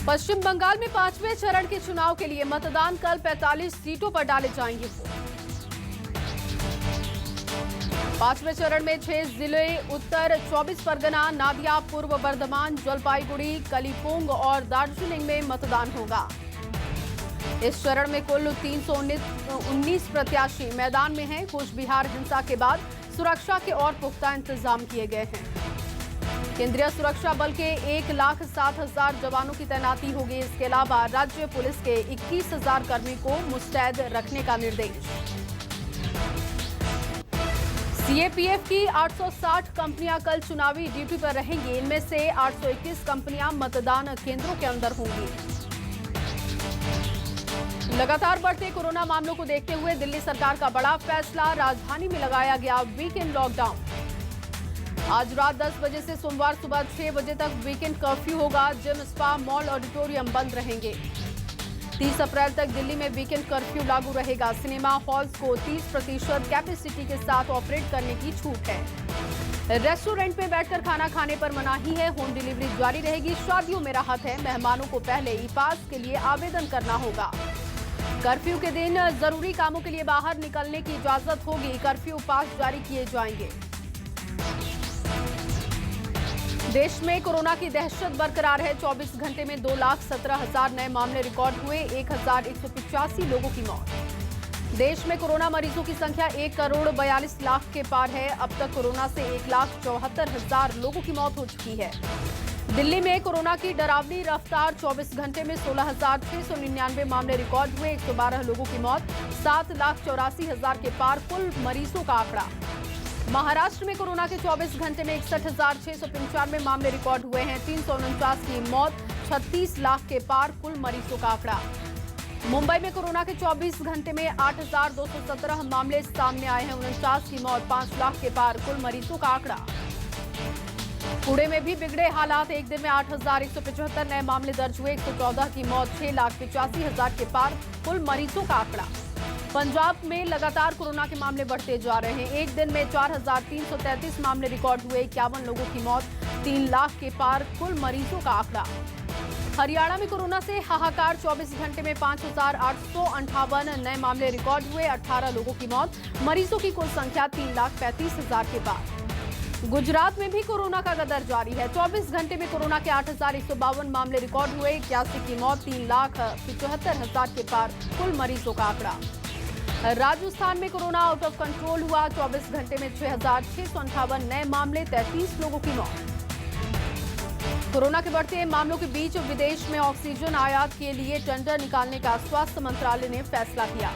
पश्चिम बंगाल में 5वें चरण के चुनाव के लिए मतदान कल 45 सीटों पर डाले जाएंगे वोट। 5वें चरण में 6 जिले उत्तर 24 परगना, नादिया, पूर्व बर्धमान, जलपाईगुड़ी, कलिम्पोंग और दार्जिलिंग में मतदान होगा। इस चरण में कुल 319 प्रत्याशी मैदान में हैं। कूच बिहार हिंसा के बाद सुरक्षा के और पुख्ता इंतजाम किए गए हैं। केंद्रीय सुरक्षा बल के 1,07,000 जवानों की तैनाती होगी। इसके अलावा राज्य पुलिस के 21,000 कर्मी को मुस्तैद रखने का निर्देश। सीएपीएफ की 860 कंपनियां कल चुनावी ड्यूटी पर रहेंगी। इनमें से 821 कंपनियां मतदान केंद्रों के अंदर होंगी। लगातार बढ़ते कोरोना मामलों को देखते हुए दिल्ली सरकार का बड़ा फैसला, राजधानी में लगाया गया वीकेंड लॉकडाउन। आज रात 10 बजे से सोमवार सुबह 6 बजे तक वीकेंड कर्फ्यू होगा। जिम, स्पा, मॉल, ऑडिटोरियम बंद रहेंगे। 30 अप्रैल तक दिल्ली में वीकेंड कर्फ्यू लागू रहेगा। सिनेमा हॉल्स को 30% कैपेसिटी के साथ ऑपरेट करने की छूट है। रेस्टोरेंट में बैठकर खाना खाने पर मनाही है। होम डिलीवरी जारी रहेगी। शादियों में राहत है। मेहमानों को पहले ई पास के लिए आवेदन करना होगा। कर्फ्यू के दिन जरूरी कामों के लिए बाहर निकलने की इजाजत होगी। कर्फ्यू पास जारी किए जाएंगे। देश में कोरोना की दहशत बरकरार है। 24 घंटे में 2,17,000 नए मामले रिकॉर्ड हुए। 1,185 लोगों की मौत। देश में कोरोना मरीजों की संख्या 1,42,00,000 के पार है। अब तक कोरोना से 1,74,000 लोगों की मौत हो चुकी है। दिल्ली में कोरोना की डरावनी रफ्तार। 24 घंटे में 16,699 मामले रिकॉर्ड हुए। 112 लोगों की मौत। 7,84,000 के पार कुल मरीजों का आंकड़ा। महाराष्ट्र में कोरोना के 24 घंटे में 61,695 मामले रिकॉर्ड हुए हैं। 349 की मौत। 36 लाख के पार कुल मरीजों का आंकड़ा। मुंबई में कोरोना के 24 घंटे में 8,217 मामले सामने आए हैं। 49 की मौत। 5 लाख के पार कुल मरीजों का आंकड़ा। पुणे में भी बिगड़े हालात। एक दिन में 8,175 नए मामले दर्ज हुए। 114 की मौत। 6,85,000 के पार कुल मरीजों का आंकड़ा। पंजाब में लगातार कोरोना के मामले बढ़ते जा रहे हैं। एक दिन में 4,333 मामले रिकॉर्ड हुए। 51 लोगों की मौत। 3 लाख के पार कुल मरीजों का आंकड़ा। हरियाणा में कोरोना से हाहाकार। 24 घंटे में 5,858 नए मामले रिकॉर्ड हुए। 18 लोगों की मौत। मरीजों की कुल संख्या 3,35,000 के पार। गुजरात में भी कोरोना का कदर जारी है। 24 घंटे में कोरोना के 8,152 मामले रिकॉर्ड हुए। 81 की मौत। 3,75,000 के पार कुल मरीजों का आंकड़ा। राजस्थान में कोरोना आउट ऑफ कंट्रोल हुआ। 24 घंटे में 6,658 नए मामले। 33 लोगों की मौत। कोरोना के बढ़ते मामलों के बीच विदेश में ऑक्सीजन आयात के लिए टेंडर निकालने का स्वास्थ्य मंत्रालय ने फैसला किया।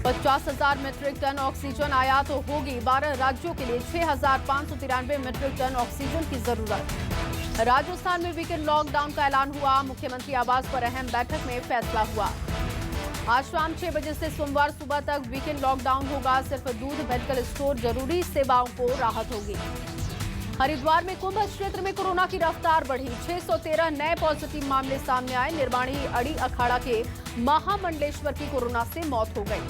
50,000 मीट्रिक टन ऑक्सीजन आयात होगी। 12 राज्यों के लिए 6,593 मीट्रिक टन ऑक्सीजन की जरूरत। राजस्थान में वीकेंड लॉकडाउन का ऐलान हुआ। मुख्यमंत्री आवास पर अहम बैठक में फैसला हुआ। आज शाम 6 बजे से सोमवार सुबह तक वीकेंड लॉकडाउन होगा। सिर्फ दूध, मेडिकल स्टोर, जरूरी सेवाओं को राहत होगी। हरिद्वार में कुंभ क्षेत्र में कोरोना की रफ्तार बढ़ी। 613 नए पॉजिटिव मामले सामने आए। निर्वाणी अड़ी अखाड़ा के महामंडलेश्वर की कोरोना से मौत हो गई।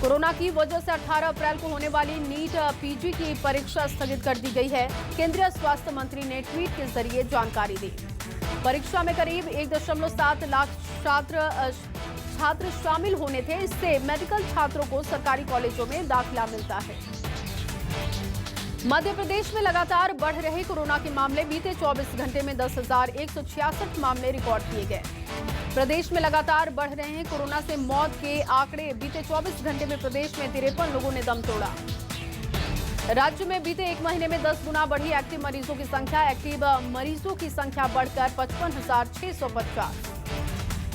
कोरोना की वजह से 18 अप्रैल को होने वाली नीट पीजी की परीक्षा स्थगित कर दी गई है। केंद्रीय स्वास्थ्य मंत्री ने ट्वीट के जरिए जानकारी दी। परीक्षा में करीब 1.7 लाख छात्र शामिल होने थे। इससे मेडिकल छात्रों को सरकारी कॉलेजों में दाखिला मिलता है। मध्य प्रदेश में लगातार बढ़ रहे कोरोना के मामले। बीते 24 घंटे में 10,166 मामले रिकॉर्ड किए गए। प्रदेश में लगातार बढ़ रहे हैं कोरोना से मौत के आंकड़े। बीते 24 घंटे में प्रदेश में 53 लोगों ने दम तोड़ा। राज्य में बीते एक महीने में 10 गुना बढ़ी एक्टिव मरीजों की संख्या। एक्टिव मरीजों की संख्या बढ़कर 55,650।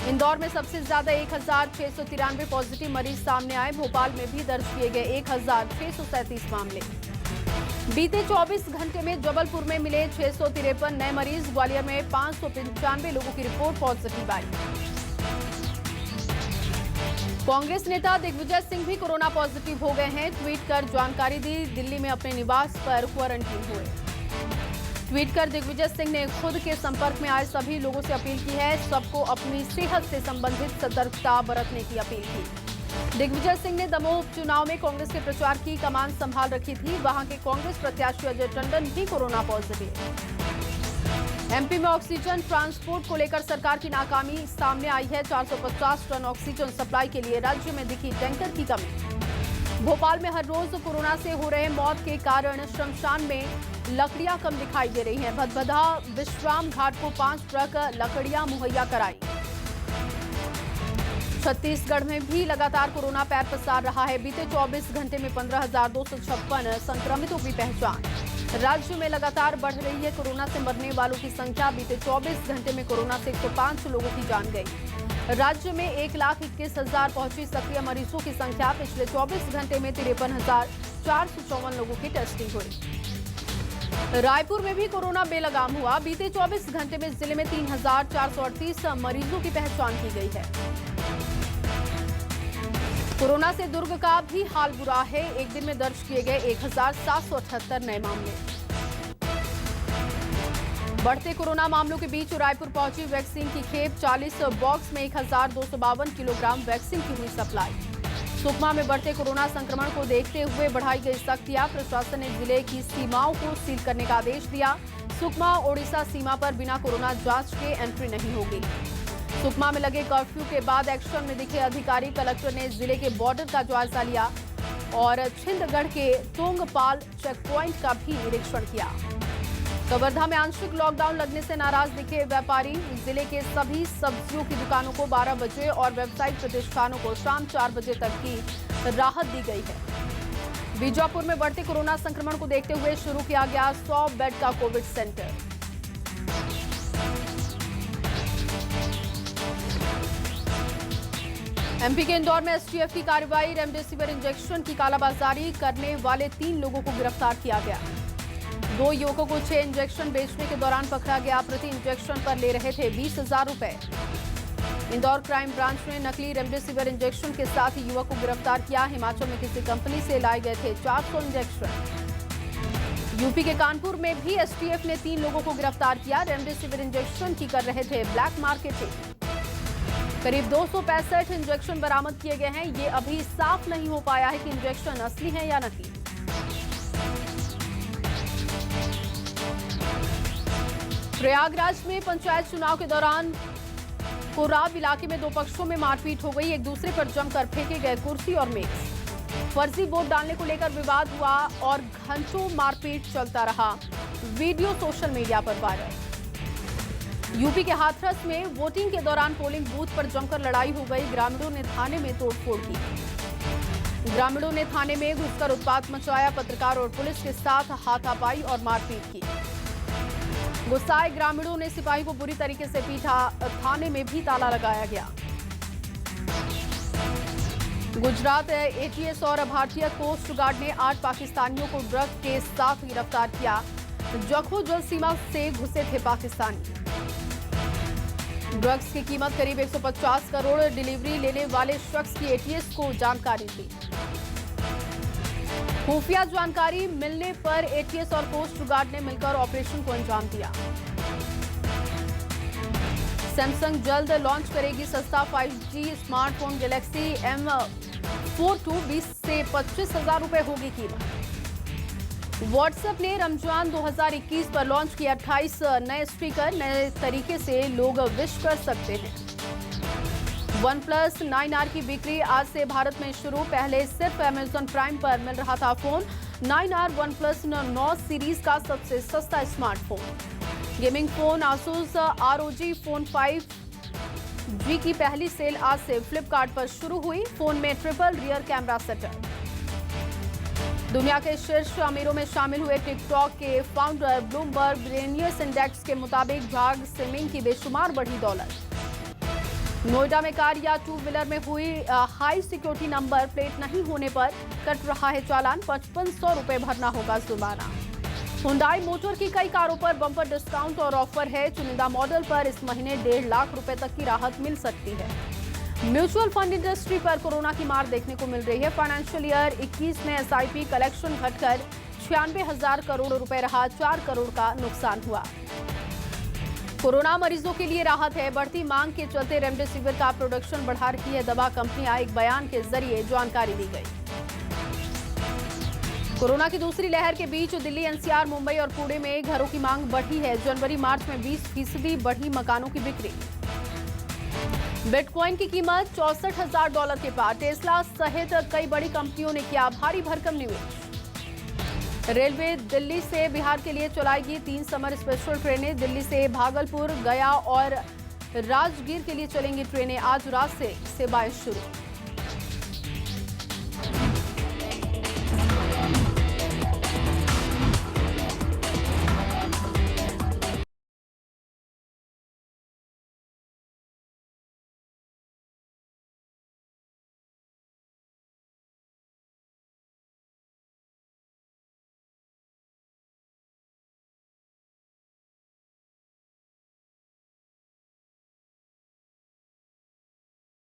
इंदौर में सबसे ज्यादा 1,693 पॉजिटिव मरीज सामने आए। भोपाल में भी दर्ज किए गए 1,637 मामले। बीते 24 घंटे में जबलपुर में मिले 653 नए मरीज। ग्वालियर में 595 लोगों की रिपोर्ट पॉजिटिव आई। कांग्रेस नेता दिग्विजय सिंह भी कोरोना पॉजिटिव हो गए हैं। ट्वीट कर जानकारी दी। दिल्ली में अपने निवास पर क्वारंटीन हुए। ट्वीट कर दिग्विजय सिंह ने खुद के संपर्क में आए सभी लोगों से अपील की है। सबको अपनी सेहत से संबंधित सतर्कता बरतने की अपील की। दिग्विजय सिंह ने दमोह उपचुनाव में कांग्रेस के प्रचार की कमान संभाल रखी थी। वहां के कांग्रेस प्रत्याशी अजय टंडन भी कोरोना पॉजिटिव। एमपी में ऑक्सीजन ट्रांसपोर्ट को लेकर सरकार की नाकामी सामने आई है। 450 टन ऑक्सीजन सप्लाई के लिए राज्य में दिखी टैंकर की कमी। भोपाल में हर रोज कोरोना से हो रहे मौत के कारण शमशान में लकड़ियां कम दिखाई दे रही हैं। भदभदा विश्राम घाट को 5 ट्रक लकड़ियां मुहैया कराई। छत्तीसगढ़ में भी लगातार कोरोना पैर पसार रहा है। बीते 24 घंटे में 15,256 संक्रमितों की पहचान। राज्य में लगातार बढ़ रही है कोरोना से मरने वालों की संख्या। बीते 24 घंटे में कोरोना से 105 लोगों की जान गई। राज्य में 1,21,000 पहुंची सक्रिय मरीजों की संख्या। पिछले 24 घंटे में 53,454 लोगों की टेस्टिंग हुई। रायपुर में भी कोरोना बेलगाम हुआ। बीते 24 घंटे में जिले में 3,438 मरीजों की पहचान की गई है। कोरोना से दुर्ग का भी हाल बुरा है। एक दिन में दर्ज किए गए 1,778 नए मामले। बढ़ते कोरोना मामलों के बीच रायपुर पहुंची वैक्सीन की खेप। 40 बॉक्स में 1,252 किलोग्राम वैक्सीन की हुई सप्लाई। सुकमा में बढ़ते कोरोना संक्रमण को देखते हुए बढ़ाई गई सख्तियां। प्रशासन ने जिले की सीमाओं को सील करने का आदेश दिया। सुकमा ओडिशा सीमा पर बिना कोरोना जांच के एंट्री नहीं होगी। सुकमा में लगे कर्फ्यू के बाद एक्शन में दिखे अधिकारी। कलेक्टर ने जिले के बॉर्डर का जायजा लिया और छिंदगढ़ के तोंगपाल चेक पॉइंट का भी निरीक्षण किया। कवर्धा में आंशिक लॉकडाउन लगने से नाराज दिखे व्यापारी। जिले के सभी सब्जियों की दुकानों को 12 बजे और व्यावसायिक प्रतिष्ठानों को शाम 4 बजे तक की राहत दी गई है। बीजापुर में बढ़ते कोरोना संक्रमण को देखते हुए शुरू किया गया 100 बेड का कोविड सेंटर। एमपी के इंदौर में एसटीएफ की कार्रवाई। रेमडेसिविर इंजेक्शन की कालाबाजारी करने वाले 3 लोगों को गिरफ्तार किया गया। 2 युवकों को 6 इंजेक्शन बेचने के दौरान पकड़ा गया। प्रति इंजेक्शन पर ले रहे थे 20,000 रुपए। इंदौर क्राइम ब्रांच ने नकली रेमडेसिविर इंजेक्शन के साथ ही युवक को गिरफ्तार किया। हिमाचल में किसी कंपनी से लाए गए थे 400 इंजेक्शन। यूपी के कानपुर में भी एसटीएफ ने 3 लोगों को गिरफ्तार किया। रेमडेसिविर इंजेक्शन की कर रहे थे ब्लैक मार्केटिंग। करीब 265 इंजेक्शन बरामद किए गए हैं। ये अभी साफ नहीं हो पाया है कि इंजेक्शन असली है या नकली। प्रयागराज में पंचायत चुनाव के दौरान कोराब इलाके में 2 पक्षों में मारपीट हो गई। एक दूसरे पर जमकर फेंके गए कुर्सी और मेज। फर्जी वोट डालने को लेकर विवाद हुआ और घंटों मारपीट चलता रहा। वीडियो सोशल मीडिया पर वायरल। यूपी के हाथरस में वोटिंग के दौरान पोलिंग बूथ पर जमकर लड़ाई हो गई। ग्रामीणों ने थाने में तोड़फोड़ की। ग्रामीणों ने थाने में घुसकर उत्पात मचाया। पत्रकार और पुलिस के साथ हाथापाई और मारपीट की। गुस्साए ग्रामीणों ने सिपाही को बुरी तरीके से पीटा। थाने में भी ताला लगाया गया। गुजरात एटीएस और भारतीय कोस्ट गार्ड ने 8 पाकिस्तानियों को ड्रग के साथ गिरफ्तार किया। जखो जल सीमा से घुसे थे पाकिस्तानी। ड्रग्स की कीमत करीब 150 करोड़। डिलीवरी लेने वाले शख्स की एटीएस को जानकारी थी। खुफिया जानकारी मिलने पर एटीएस और कोस्ट गार्ड ने मिलकर ऑपरेशन को अंजाम दिया। सैमसंग जल्द लॉन्च करेगी सस्ता 5G स्मार्टफोन गैलेक्सी M42। 20 से 25,000 रुपए होगी कीमत। व्हाट्सएप ने रमजान 2021 पर लॉन्च किया 28 नए स्पीकर। नए तरीके से लोग विश कर सकते हैं। OnePlus 9R की बिक्री आज से भारत में शुरू। पहले सिर्फ Amazon प्राइम पर मिल रहा था फोन। 9R OnePlus 9 सीरीज का सबसे सस्ता smartphone. Gaming phone Asus ROG Phone 5G की पहली सेल आज से फ्लिपकार्ट पर शुरू हुई। फोन में ट्रिपल रियर कैमरा सेटअप। दुनिया के शीर्ष अमीरों में शामिल हुए टिकटॉक के फाउंडर। ब्लूमबर्ग बिलियनियर्स इंडेक्स के मुताबिक भाग सिमिंग की बेशुमार बढ़ी दौलत। नोएडा में कार या 2 व्हीलर में हुई हाई सिक्योरिटी नंबर प्लेट नहीं होने पर कट रहा है चालान। 5500 रुपए भरना होगा जुर्माना। हुंडई मोटर की कई कारों पर बम्पर डिस्काउंट और ऑफर है। चुनिंदा मॉडल पर इस महीने 1.5 लाख रुपए तक की राहत मिल सकती है। म्यूचुअल फंड इंडस्ट्री पर कोरोना की मार देखने को मिल रही है। फाइनेंशियल ईयर 21 में एसआईपी कलेक्शन घटकर 96,000 करोड़ रुपए रहा। 4 करोड़ का नुकसान हुआ। कोरोना मरीजों के लिए राहत है। बढ़ती मांग के चलते रेमडेसिविर का प्रोडक्शन बढ़ा रही है दवा कंपनियां। एक बयान के जरिए जानकारी दी गई। कोरोना की दूसरी लहर के बीच दिल्ली, एनसीआर, मुंबई और पुणे में घरों की मांग बढ़ी है। जनवरी-मार्च में 20% बढ़ी मकानों की बिक्री। बिटकॉइन की कीमत $64,000 के पार। टेस्ला सहित कई बड़ी कंपनियों ने किया भारी भरकम निवेश। रेलवे दिल्ली से बिहार के लिए चलाएगी 3 समर स्पेशल ट्रेनें। दिल्ली से भागलपुर, गया और राजगीर के लिए चलेंगी ट्रेनें। आज रात से सेवाएं शुरू।